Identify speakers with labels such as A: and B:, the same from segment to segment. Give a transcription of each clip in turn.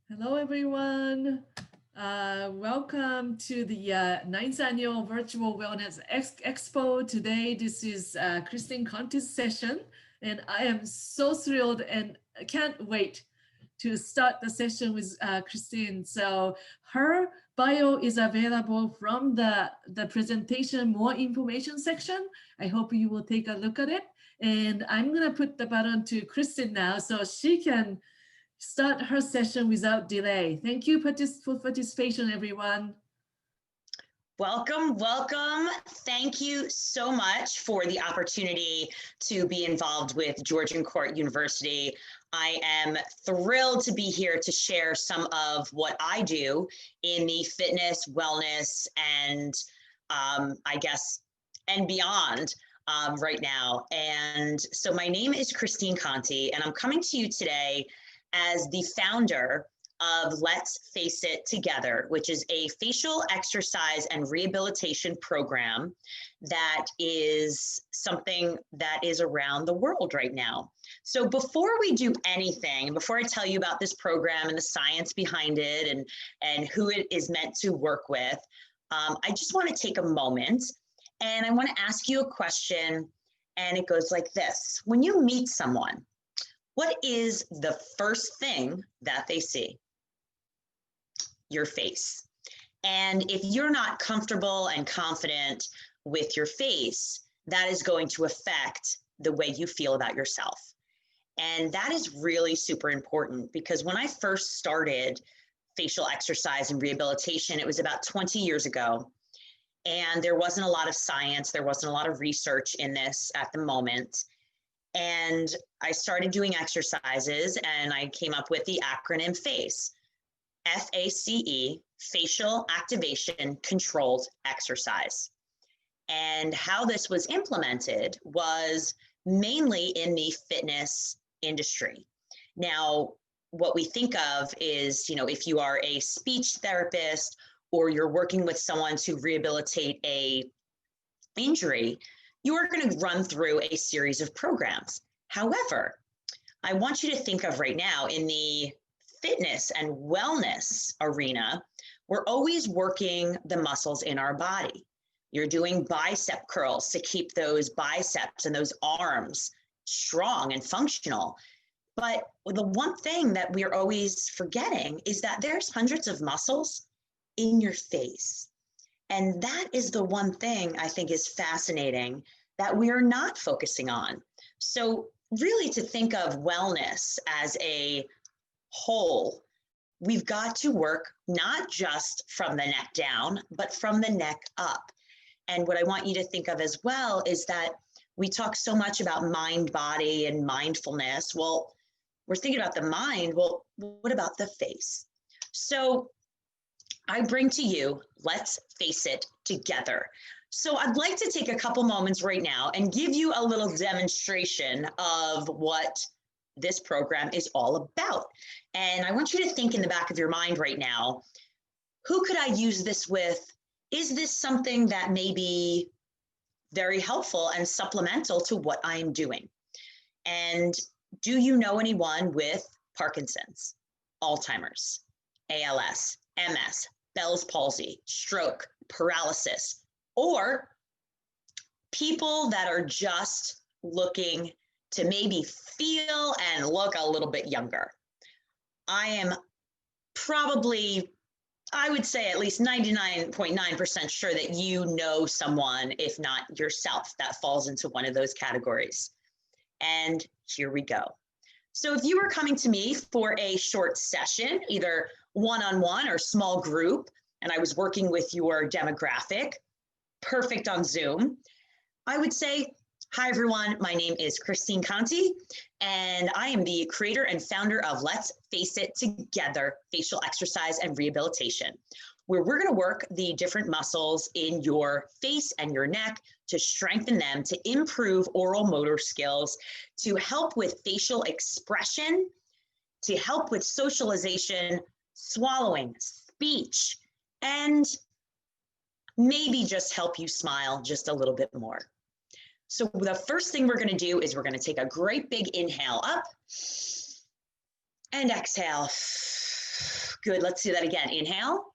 A: Hello, everyone. Welcome to the 9th Annual Virtual Wellness Expo. Today, this is Christine Conti's session, and I am so thrilled and I can't wait to start the session with Christine. So her bio is available from the presentation, more information section. I hope you will take a look at it. And I'm going to put the button to Christine now so she can start her session without delay. Thank you for participation, everyone.
B: Welcome, welcome. Thank you so much for the opportunity to be involved with Georgian Court University. I am thrilled to be here to share some of what I do in the fitness, wellness, and and beyond right now. And so my name is Christine Conti, and I'm coming to you today as the founder of Let's Face It Together, which is a facial exercise and rehabilitation program that is something that is around the world right now. So before we do anything, before I tell you about this program and the science behind it and who it is meant to work with, I just want to take a moment and I want to ask you a question, and it goes like this. When you meet someone, what is the first thing that they see? Your face. And if you're not comfortable and confident with your face, that is going to affect the way you feel about yourself. And that is really super important, because when I first started facial exercise and rehabilitation, it was about 20 years ago. And there wasn't a lot of science, there wasn't a lot of research in this at the moment. And I started doing exercises and I came up with the acronym FACE, F-A-C-E, Facial Activation Controlled Exercise. And how this was implemented was mainly in the fitness industry. Now, what we think of is, if you are a speech therapist or you're working with someone to rehabilitate a injury, you are going to run through a series of programs. However, I want you to think of right now in the fitness and wellness arena, we're always working the muscles in our body. You're doing bicep curls to keep those biceps and those arms strong and functional. But the one thing that we're always forgetting is that there's hundreds of muscles in your face. And that is the one thing I think is fascinating that we are not focusing on. So really, to think of wellness as a whole, we've got to work not just from the neck down, but from the neck up. And what I want you to think of as well is that we talk so much about mind, body, and mindfulness. Well, we're thinking about the mind. Well, what about the face? So I bring to you, Let's Face It Together. So I'd like to take a couple moments right now and give you a little demonstration of what this program is all about. And I want you to think in the back of your mind right now, who could I use this with? Is this something that may be very helpful and supplemental to what I am doing? And do you know anyone with Parkinson's, Alzheimer's, ALS, MS, Bell's palsy, stroke, paralysis, or people that are just looking to maybe feel and look a little bit younger? I am probably, I would say at least 99.9% sure that you know someone, if not yourself, that falls into one of those categories. And here we go. So if you were coming to me for a short session, either one-on-one or small group, and I was working with your demographic, perfect on Zoom, I would say, hi everyone, my name is Christine Conti, and I am the creator and founder of Let's Face It Together, Facial Exercise and Rehabilitation, where we're gonna work the different muscles in your face and your neck to strengthen them, to improve oral motor skills, to help with facial expression, to help with socialization, swallowing, speech, and maybe just help you smile just a little bit more. So the first thing we're going to do is we're going to take a great big inhale up and exhale. Good, let's do that again. Inhale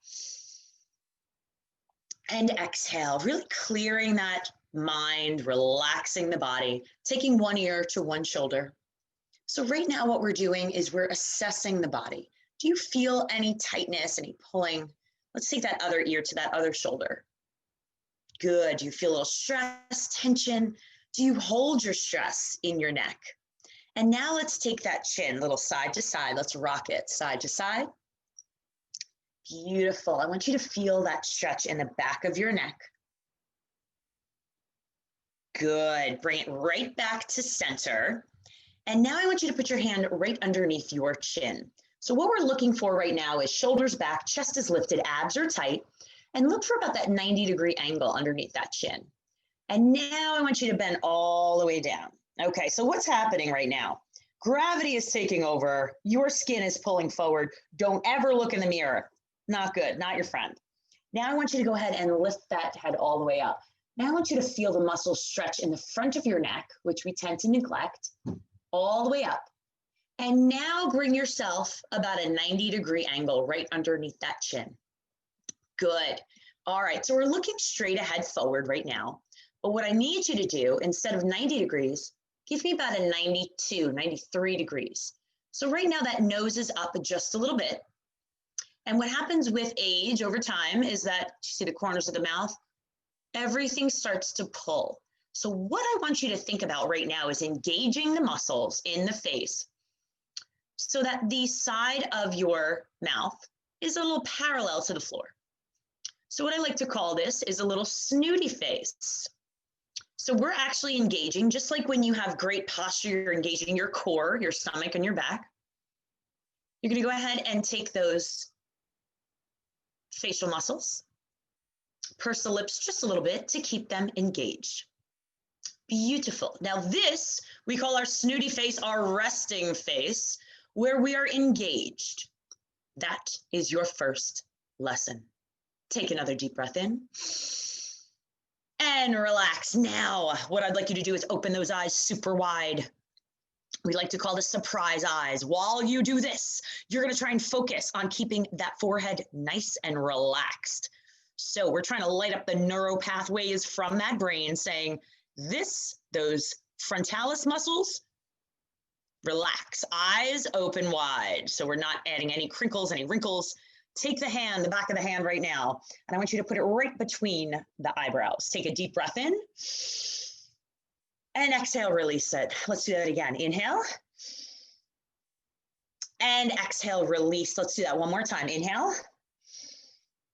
B: and exhale, really clearing that mind, relaxing the body, taking one ear to one shoulder. So right now what we're doing is we're assessing the body. Do you feel any tightness, any pulling? Let's take that other ear to that other shoulder. Good, do you feel a little stress, tension? Do you hold your stress in your neck? And now let's take that chin, little side to side. Let's rock it side to side. Beautiful. I want you to feel that stretch in the back of your neck. Good. Bring it right back to center. And now I want you to put your hand right underneath your chin. So what we're looking for right now is shoulders back, chest is lifted, abs are tight, and look for about that 90-degree angle underneath that chin. And now I want you to bend all the way down. Okay, so what's happening right now? Gravity is taking over. Your skin is pulling forward. Don't ever look in the mirror. Not good, not your friend. Now I want you to go ahead and lift that head all the way up. Now I want you to feel the muscles stretch in the front of your neck, which we tend to neglect, all the way up. And now bring yourself about a 90-degree angle right underneath that chin. Good. All right, so we're looking straight ahead forward right now. But what I need you to do, instead of 90 degrees, give me about a 92, 93 degrees. So right now that nose is up just a little bit. And what happens with age over time is that, you see the corners of the mouth? Everything starts to pull. So what I want you to think about right now is engaging the muscles in the face so that the side of your mouth is a little parallel to the floor. So what I like to call this is a little snooty face. So we're actually engaging, just like when you have great posture, you're engaging your core, your stomach, and your back. You're going to go ahead and take those facial muscles, purse the lips just a little bit to keep them engaged. Beautiful. Now this, we call our snooty face, our resting face, where we are engaged. That is your first lesson. Take another deep breath in and relax. Now, what I'd like you to do is open those eyes super wide. We like to call this surprise eyes. While you do this, you're going to try and focus on keeping that forehead nice and relaxed. So we're trying to light up the neural pathways from that brain saying those frontalis muscles, relax, eyes open wide. So we're not adding any crinkles, any wrinkles. Take the hand, the back of the hand right now, and I want you to put it right between the eyebrows. Take a deep breath in and exhale, release it. Let's do that again. Inhale and exhale, release. Let's do that one more time. Inhale.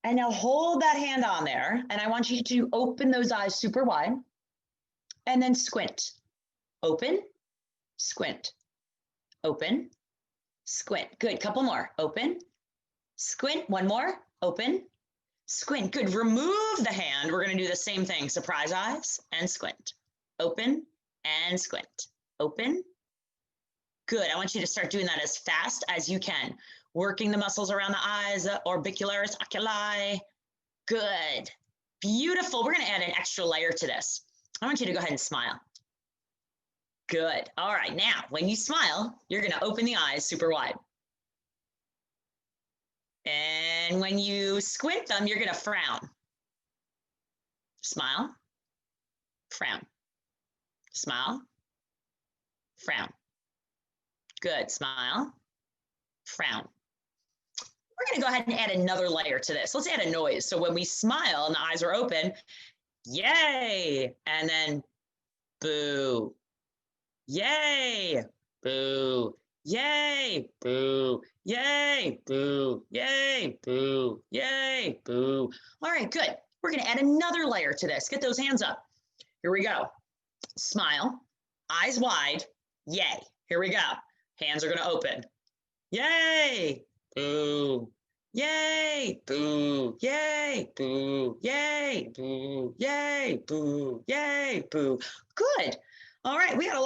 B: And now hold that hand on there, and I want you to open those eyes super wide and then squint. Open, squint, open, squint. Good, couple more. Open, squint, one more, open, squint. Good, remove the hand. We're gonna do the same thing. Surprise eyes and squint. Open and squint. Open. Good, I want you to start doing that as fast as you can. Working the muscles around the eyes, the orbicularis, oculi. Good, beautiful. We're gonna add an extra layer to this. I want you to go ahead and smile. Good, all right, now, when you smile, you're gonna open the eyes super wide. And when you squint them, you're gonna frown. Smile, frown, smile, frown. Good, smile, frown. We're gonna go ahead and add another layer to this. Let's add a noise. So when we smile and the eyes are open, yay, and then boo, yay, boo, yay, boo, yay, boo, yay, boo, yay, boo. All right, good. We're gonna add another layer to this. Get those hands up. Here we go. Smile, eyes wide, yay. Here we go. Hands are gonna open. Yay, boo, yay, boo, yay, boo, yay, boo, yay, boo, yay, boo. Good. All right, we got a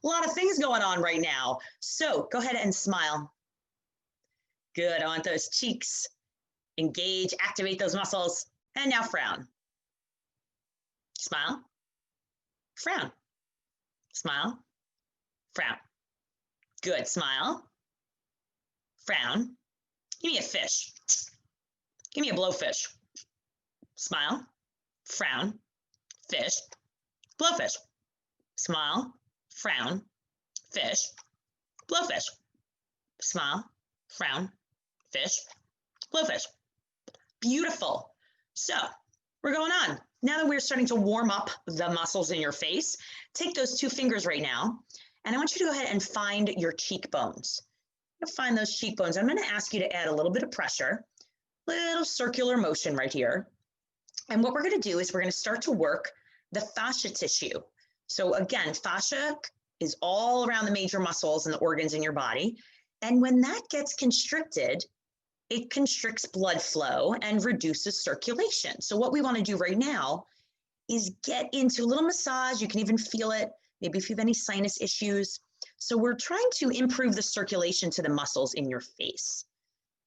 B: lot of things going on right now. So go ahead and smile. Good, I want those cheeks. Engage, activate those muscles. And now frown. Smile, frown, smile, frown. Good, smile, frown, Give me a fish. Give me a blowfish. Smile, frown, fish, blowfish. Smile, frown, fish, blowfish. Smile, frown, fish, blowfish. Beautiful. So we're going on. Now that we're starting to warm up the muscles in your face, take those 2 fingers right now, and I want you to go ahead and find your cheekbones. Find those cheekbones. I'm going to ask you to add a little bit of pressure, little circular motion right here. And what we're going to do is we're going to start to work the fascia tissue. So again, fascia is all around the major muscles and the organs in your body. And when that gets constricted, it constricts blood flow and reduces circulation. So what we want to do right now is get into a little massage. You can even feel it, maybe if you have any sinus issues. So we're trying to improve the circulation to the muscles in your face.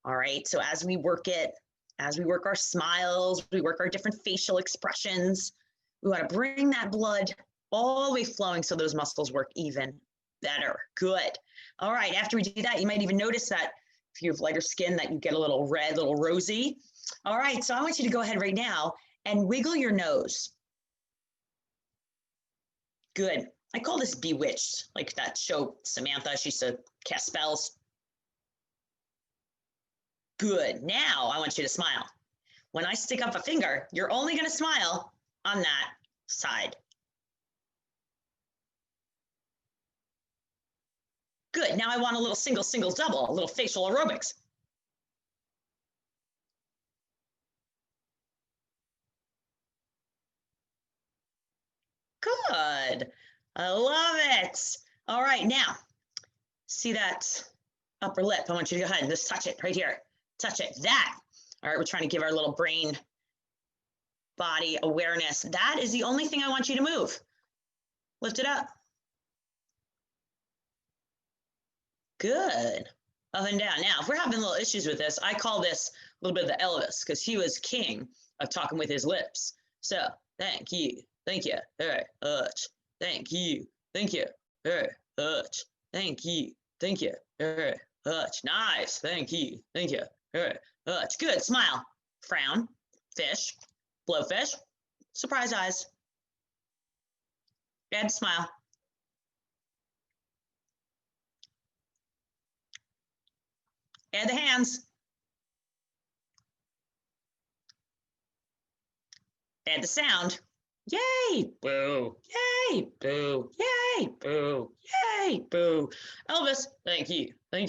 B: All right, so as we work it, as we work our smiles, we work our different facial expressions, we want to bring that blood all the way flowing so those muscles work even better. Good. All right, after we do that, you might even notice that if you have lighter skin that you get a little red, a little rosy. All right, so I want you to go ahead right now and wiggle your nose. Good. I call this bewitched, like that show Samantha, she used to cast spells. Good. Now I want you to smile. When I stick up a finger, you're only going to smile on that side. Good. Now I want a little single, single, double, a little facial aerobics. Good. I love it. All right. Now, see that upper lip? I want you to go ahead and just touch it right here. Touch it. That. All right. We're trying to give our little brain body awareness. That is the only thing I want you to move. Lift it up. Good. Up and down. Now, if we're having little issues with this, I call this a little bit of the Elvis because he was king of talking with his lips. So, thank you. Thank you very much. Thank you. Thank you very much. Thank you. Thank you very much. Nice. Thank you. Thank you very much. Good. Smile. Frown. Fish. Blowfish. Surprise eyes. And smile. Add the hands. Add the sound. Yay, boo, yay, boo, yay, boo, yay, boo. Elvis, thank you very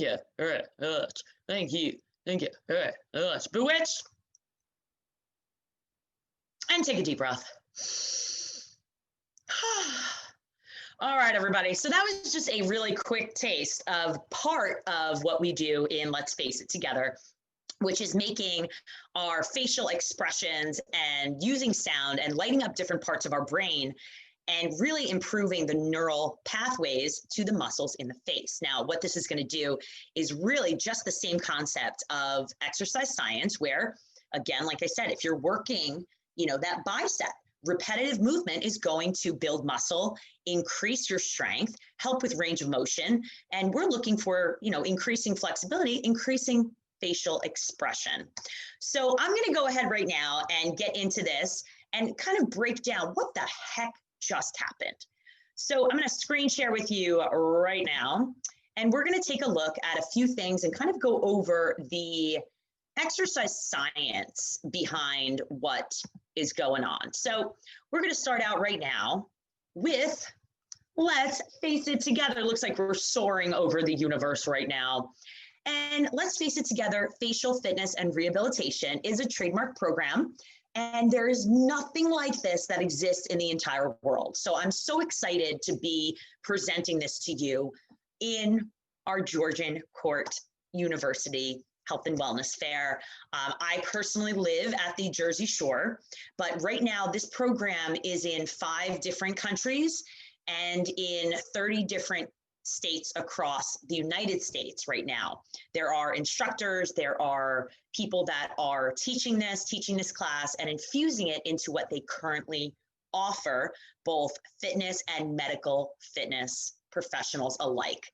B: much. Thank you very much. Bewitched. And take a deep breath. All right, everybody. So that was just a really quick taste of part of what we do in Let's Face It Together, which is making our facial expressions and using sound and lighting up different parts of our brain and really improving the neural pathways to the muscles in the face. Now, what this is going to do is really just the same concept of exercise science where, again, like I said, if you're working, that bicep, repetitive movement is going to build muscle, increase your strength, help with range of motion. And we're looking for, increasing flexibility, increasing facial expression. So I'm going to go ahead right now and get into this and kind of break down what the heck just happened. So I'm going to screen share with you right now, and we're going to take a look at a few things and kind of go over the exercise science behind what is going on. So we're going to start out right now with Let's Face It Together. Looks like we're soaring over the universe right now. And Let's Face It Together, Facial Fitness and Rehabilitation is a trademark program. And there is nothing like this that exists in the entire world. So I'm so excited to be presenting this to you in our Georgian Court University Health and Wellness Fair. I personally live at the Jersey Shore, but right now this program is in 5 different countries and in 30 different states across the United States right now. There are instructors, there are people that are teaching this class and infusing it into what they currently offer, both fitness and medical fitness professionals alike.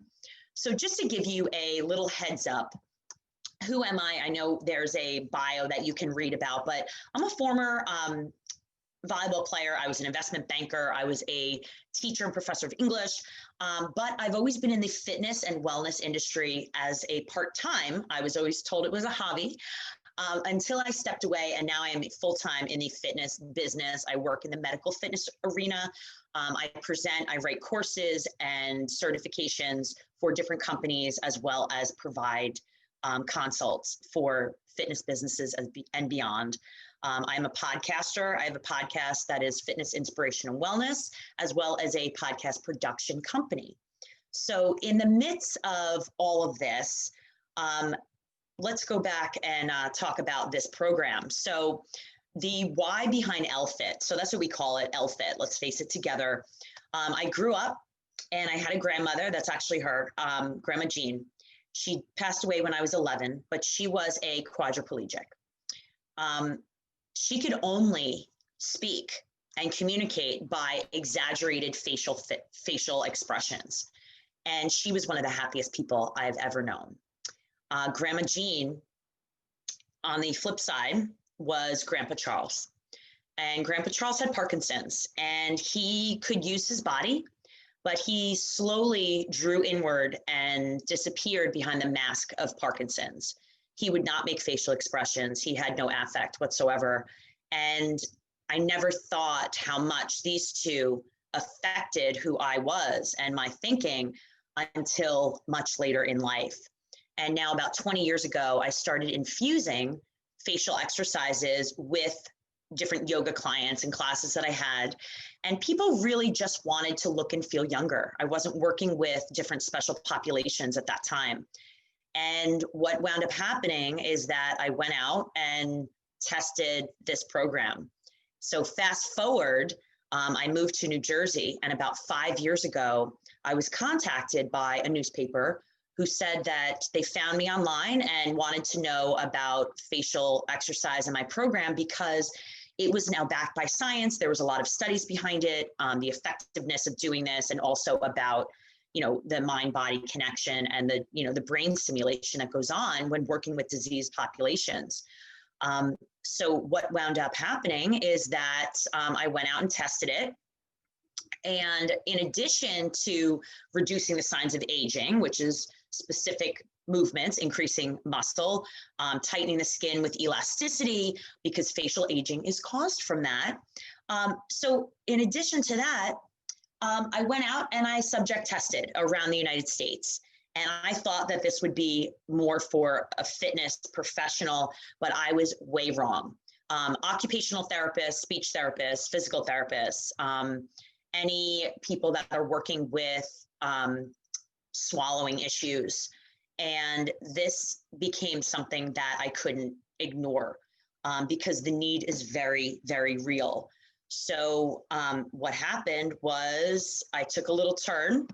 B: So just to give you a little heads up, who am I? I know there's a bio that you can read about, but I'm a former volleyball player. I was an investment banker. I was a teacher and professor of English, but I've always been in the fitness and wellness industry as a part-time. I was always told it was a hobby until I stepped away, and now I am full-time in the fitness business. I work in the medical fitness arena. I present, I write courses and certifications for different companies, as well as provide consults for fitness businesses and beyond. I'm a podcaster. I have a podcast that is fitness, inspiration, and wellness, as well as a podcast production company. So in the midst of all of this, let's go back and talk about this program. So the why behind LFIT, so that's what we call it, LFIT, let's face it together. I grew up and I had a grandmother, that's actually her, Grandma Jean. She passed away when I was 11, but she was a quadriplegic. She could only speak and communicate by exaggerated facial expressions. And she was one of the happiest people I've ever known. Grandma Jean, on the flip side, was Grandpa Charles. And Grandpa Charles had Parkinson's, and he could use his body, but he slowly drew inward and disappeared behind the mask of Parkinson's. He would not make facial expressions. He had no affect whatsoever. And I never thought how much these two affected who I was and my thinking until much later in life. And now about 20 years ago, I started infusing facial exercises with different yoga clients and classes that I had. And people really just wanted to look and feel younger. I wasn't working with different special populations at that time. And what wound up happening is that I went out and tested this program. So fast forward, I moved to New Jersey, and about 5 years ago, I was contacted by a newspaper who said that they found me online and wanted to know about facial exercise in my program because it was now backed by science. There was a lot of studies behind it, the effectiveness of doing this, and also about the mind-body connection and the brain stimulation that goes on when working with diseased populations. So what wound up happening is that I went out and tested it. And in addition to reducing the signs of aging, which is specific movements, increasing muscle, tightening the skin with elasticity, because facial aging is caused from that. So in addition to that, I went out and I subject tested around the United States. And I thought that this would be more for a fitness professional, but I was way wrong. Occupational therapists, speech therapists, physical therapists, any people that are working with swallowing issues. And this became something that I couldn't ignore because the need is very, very real. So what happened was I took a little turn,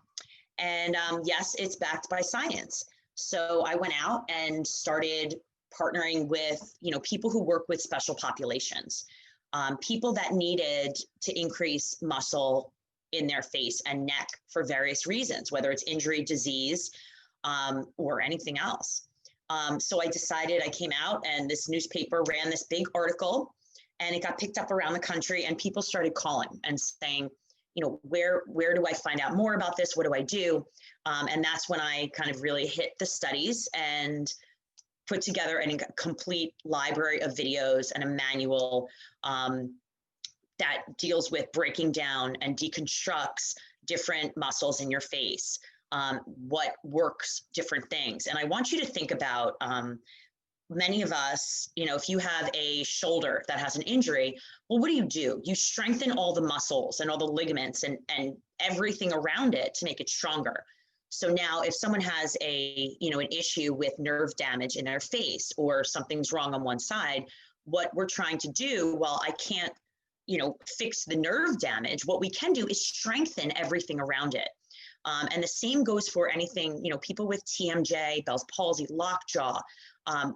B: and yes, it's backed by science. So I went out and started partnering with, people who work with special populations, people that needed to increase muscle in their face and neck for various reasons, whether it's injury, disease, or anything else. So I decided, I came out and this newspaper ran this big article, and it got picked up around the country, and people started calling and saying, where do I find out more about this? What do I do? And that's when I kind of really hit the studies and put together a complete library of videos and a manual that deals with breaking down and deconstructs different muscles in your face, what works, different things. And I want you to think about many of us, if you have a shoulder that has an injury, well, what do? You strengthen all the muscles and all the ligaments and everything around it to make it stronger. So now if someone has an issue with nerve damage in their face, or something's wrong on one side, what we're trying to do, well, I can't, fix the nerve damage. What we can do is strengthen everything around it. And the same goes for anything, people with TMJ, Bell's palsy, lockjaw.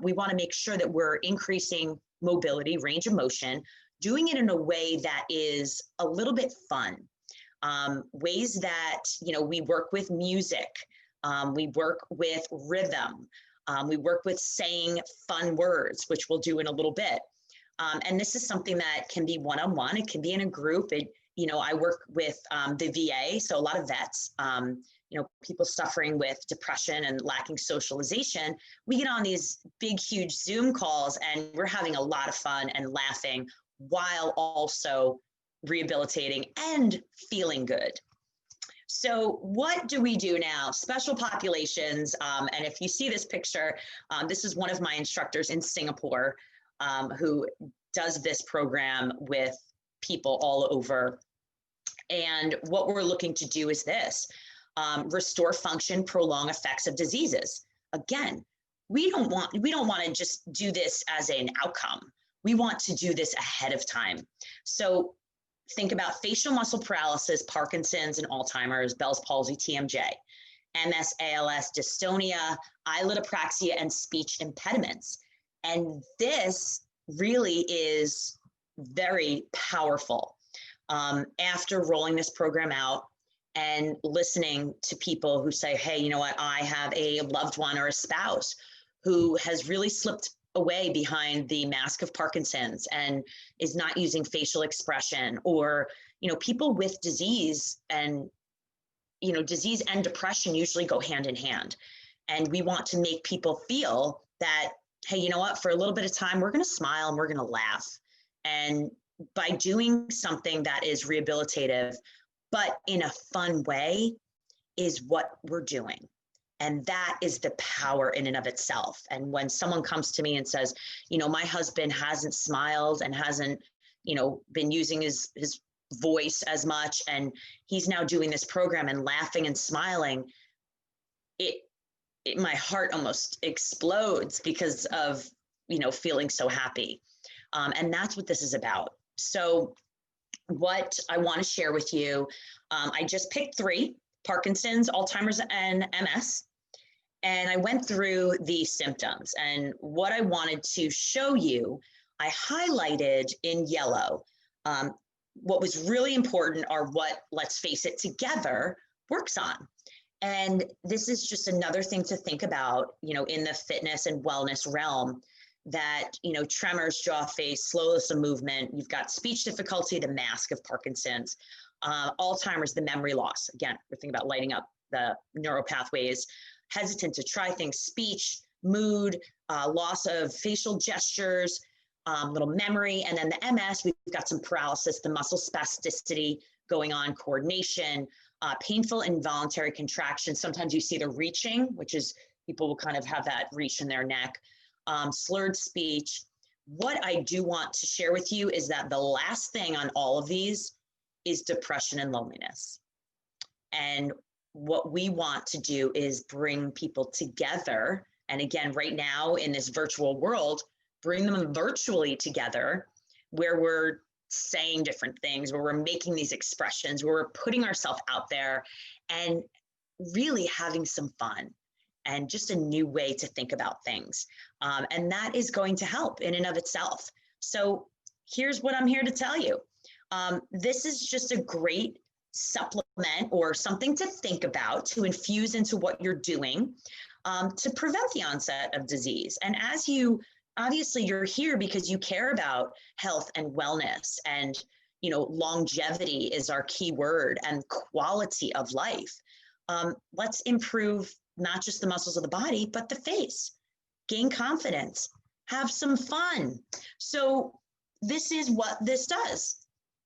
B: We want to make sure that we're increasing mobility, range of motion, doing it in a way that is a little bit fun. Ways that, we work with music, we work with rhythm, We work with saying fun words, which we'll do in a little bit. And this is something that can be one-on-one. It can be in a group. I work with the VA, so a lot of vets, people suffering with depression and lacking socialization. We get on these big, huge Zoom calls and we're having a lot of fun and laughing while also rehabilitating and feeling good. So what do we do now? Special populations, and if you see this picture, this is one of my instructors in Singapore who does this program with people all over. And what we're looking to do is this, restore function, prolong effects of diseases. Again, we don't want to just do this as an outcome. We want to do this ahead of time. So think about facial muscle paralysis, Parkinson's and Alzheimer's, Bell's palsy, TMJ, MS, ALS, dystonia, eyelid apraxia, and speech impediments. And this really is very powerful. After rolling this program out and listening to people who say, hey, you know what, I have a loved one or a spouse who has really slipped away behind the mask of Parkinson's and is not using facial expression, or, people with disease and, disease and depression usually go hand in hand. And we want to make people feel that, hey, you know what, for a little bit of time, we're going to smile and we're going to laugh. And by doing something that is rehabilitative, but in a fun way, is what we're doing. And that is the power in and of itself. And when someone comes to me and says, my husband hasn't smiled and hasn't, been using his voice as much, and he's now doing this program and laughing and smiling, my heart almost explodes because of, feeling so happy. And that's what this is about. So what I want to share with you, I just picked 3, Parkinson's, Alzheimer's, and MS. And I went through the symptoms, and what I wanted to show you, I highlighted in yellow. What was really important are what Let's Face It Together works on. And this is just another thing to think about, in the fitness and wellness realm, that, tremors, jaw, face, slowness of movement, you've got speech difficulty, the mask of Parkinson's, Alzheimer's, the memory loss. Again, we're thinking about lighting up the neural pathways, hesitant to try things, speech, mood, loss of facial gestures, little memory. And then the MS, we've got some paralysis, the muscle spasticity going on, coordination, painful involuntary contraction. Sometimes you see the reaching, which is people will kind of have that reach in their neck, slurred speech. What I do want to share with you is that the last thing on all of these is depression and loneliness. And what we want to do is bring people together. And again, right now in this virtual world, bring them virtually together, where we're saying different things, where we're making these expressions, where we're putting ourselves out there and really having some fun and just a new way to think about things. And that is going to help in and of itself. So here's what I'm here to tell you. This is just a great supplement or something to think about, to infuse into what you're doing to prevent the onset of disease. And as you, obviously you're here because you care about health and wellness, and longevity is our key word, and quality of life. Let's improve not just the muscles of the body, but the face, gain confidence, have some fun. So this is what this does.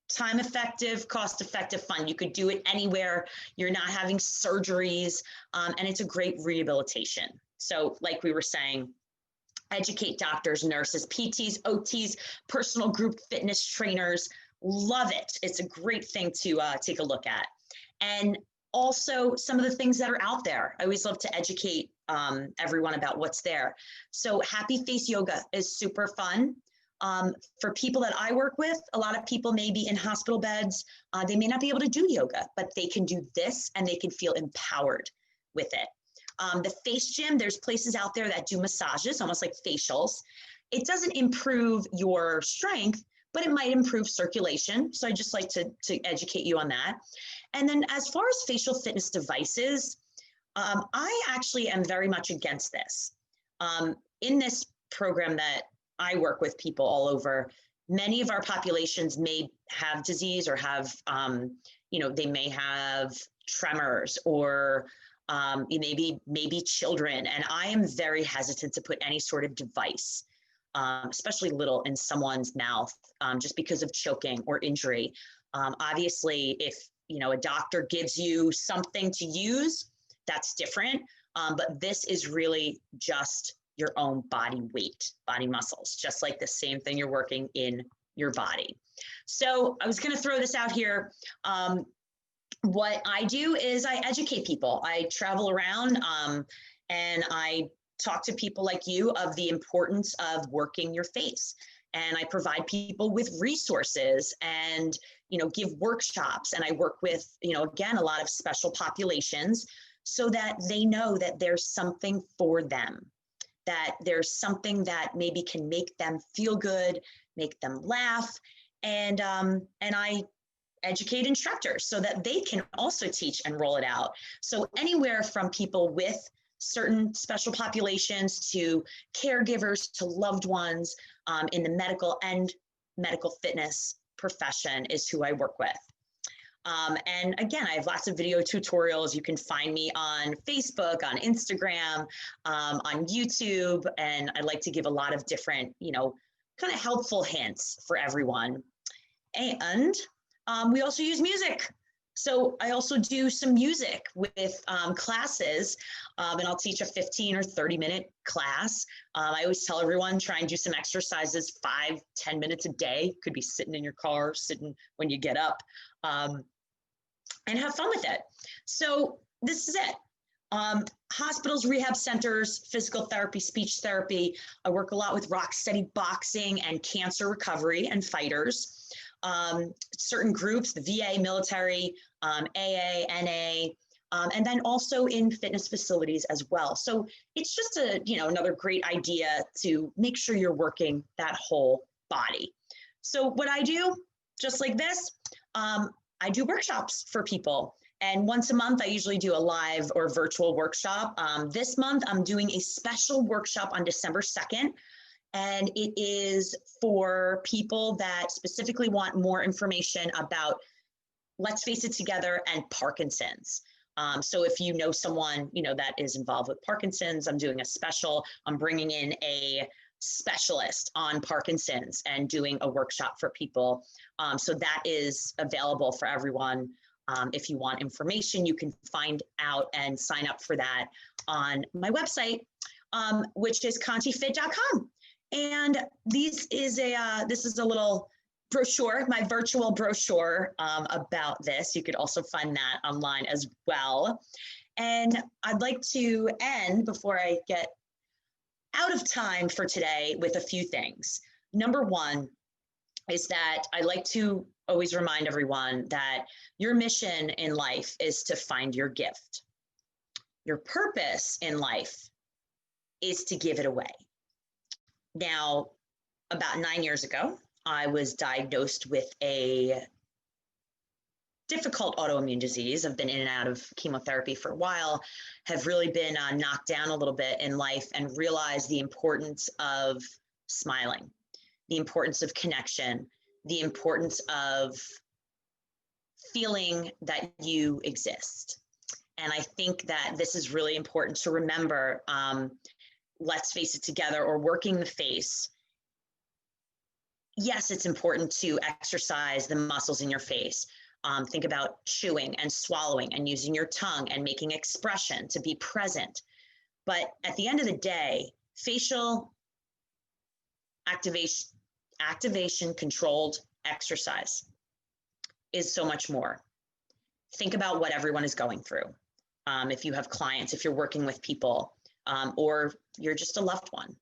B: Time effective, cost effective, fun. You could do it anywhere. You're not having surgeries, and it's a great rehabilitation. So like we were saying, educate doctors, nurses, PTs, OTs, personal group fitness trainers. Love it. It's a great thing to take a look at. And also some of the things that are out there. I always love to educate everyone about what's there. So happy face yoga is super fun. For people that I work with, a lot of people may be in hospital beds. They may not be able to do yoga, but they can do this and they can feel empowered with it. The face gym, there's places out there that do massages, almost like facials. It doesn't improve your strength, but it might improve circulation. So I just like to educate you on that. And then as far as facial fitness devices, I actually am very much against this. In this program that I work with people all over, many of our populations may have disease or have, they may have tremors or maybe children. And I am very hesitant to put any sort of device, especially little, in someone's mouth, just because of choking or injury. Obviously, if a doctor gives you something to use, that's different. But this is really just your own body weight, body muscles, just like the same thing you're working in your body. So I was going to throw this out here. What I do is I educate people. I travel around and I talk to people like you of the importance of working your face. And I provide people with resources and, give workshops. And I work with, again, a lot of special populations so that they know that there's something for them, that there's something that maybe can make them feel good, make them laugh. And I educate instructors so that they can also teach and roll it out. So anywhere from people with certain special populations to caregivers to loved ones in the medical and medical fitness profession is who I work with. And again, I have lots of video tutorials. You can find me on Facebook, on Instagram, on YouTube, and I like to give a lot of different, kind of helpful hints for everyone. And we also use music. So I also do some music with classes, and I'll teach a 15 or 30-minute class. I always tell everyone, try and do some exercises 5-10 minutes a day. Could be sitting in your car, sitting when you get up, and have fun with it. So this is it. Hospitals, rehab centers, physical therapy, speech therapy. I work a lot with rock steady boxing and cancer recovery and fighters. Certain groups, the VA, military, AA, NA, and then also in fitness facilities as well. So it's just another great idea to make sure you're working that whole body. So what I do, just like this, I do workshops for people. And once a month, I usually do a live or virtual workshop. This month, I'm doing a special workshop on December 2nd. And it is for people that specifically want more information about Let's Face It Together and Parkinson's. So if you know someone, that is involved with Parkinson's, I'm doing a special. I'm bringing in a specialist on Parkinson's and doing a workshop for people. So that is available for everyone. If you want information, you can find out and sign up for that on my website, which is contifit.com. And this is a little brochure, my virtual brochure about this. You could also find that online as well. And I'd like to end before I get out of time for today with a few things. Number one is that I like to always remind everyone that your mission in life is to find your gift. Your purpose in life is to give it away. Now, about 9 years ago, I was diagnosed with a difficult autoimmune disease. I've been in and out of chemotherapy for a while, have really been knocked down a little bit in life and realized the importance of smiling, the importance of connection, the importance of feeling that you exist. And I think that this is really important to remember. Let's face it together, or working the face. Yes, it's important to exercise the muscles in your face. Think about chewing and swallowing and using your tongue and making expression to be present. But at the end of the day, facial activation controlled exercise is so much more. Think about what everyone is going through. If you have clients, if you're working with people, or you're just a loved one.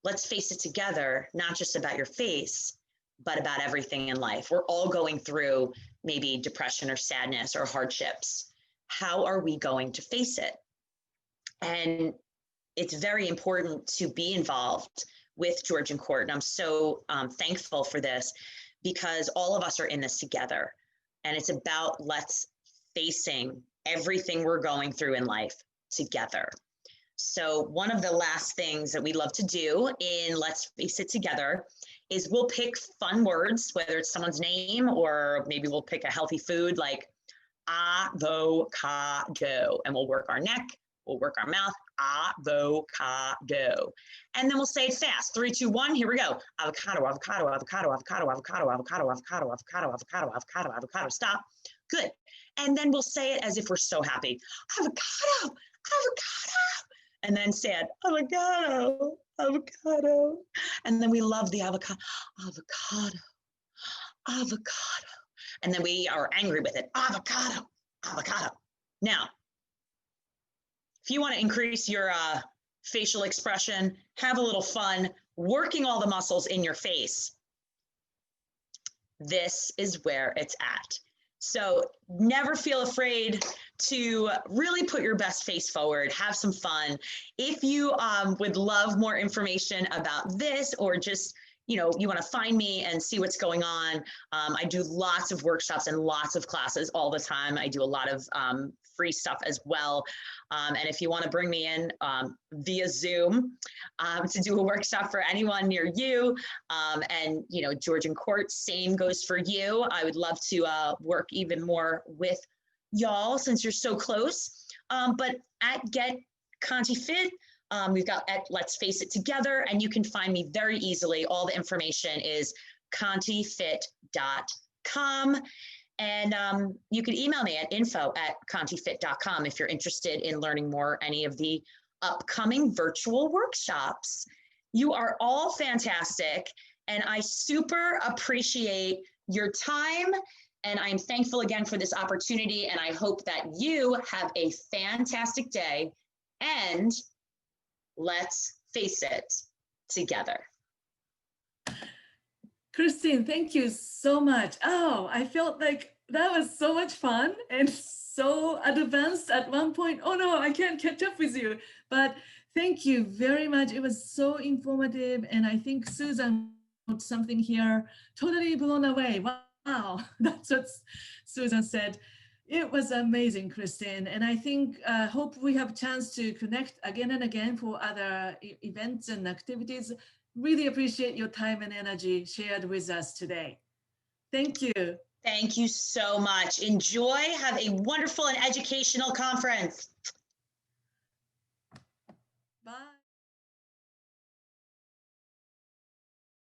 B: Let's face it together, not just about your face, but about everything in life. We're all going through maybe depression or sadness or hardships. How are we going to face it? And it's very important to be involved with Georgian Court. And I'm so thankful for this because all of us are in this together. And it's about let's facing everything we're going through in life together. So one of the last things that we love to do in Let's Face It Together is we'll pick fun words, whether it's someone's name or maybe we'll pick a healthy food like avocado, and we'll work our neck, we'll work our mouth, avocado. And then we'll say it fast. 3, 2, 1, here we go. Avocado, avocado, avocado, avocado, avocado, avocado, avocado, avocado, avocado, avocado, avocado. Stop. Good. And then we'll say it as if we're so happy. Avocado, avocado. And then say it, avocado, avocado. And then we love the avocado, avocado, avocado. And then we are angry with it, avocado, avocado. Now, if you want to increase your facial expression, have a little fun, working all the muscles in your face, this is where it's at. So never feel afraid to really put your best face forward, have some fun. If you would love more information about this, or just, you want to find me and see what's going on, I do lots of workshops and lots of classes all the time. I do a lot of free stuff as well. And if you want to bring me in via Zoom to do a workshop for anyone near you, and Georgian Court, same goes for you. I would love to work even more with y'all since you're so close. But at Get Conti Fit, we've got at Let's Face It Together, and you can find me very easily. All the information is contifit.com. And you can email me at info@contifit.com if you're interested in learning more any of the upcoming virtual workshops. You are all fantastic, and I super appreciate your time. And I'm thankful again for this opportunity, and I hope that you have a fantastic day, and let's face it together.
A: Christine, thank you so much. Oh, I felt like that was so much fun and so advanced at one point. Oh no, I can't catch up with you. But thank you very much. It was so informative. And I think Susan wrote something here, totally blown away. Wow, that's what Susan said. It was amazing, Christine. And I think, hope we have a chance to connect again and again for other events and activities. Really appreciate your time and energy shared with us today. Thank you.
B: Thank you so much. Enjoy. Have a wonderful and educational conference.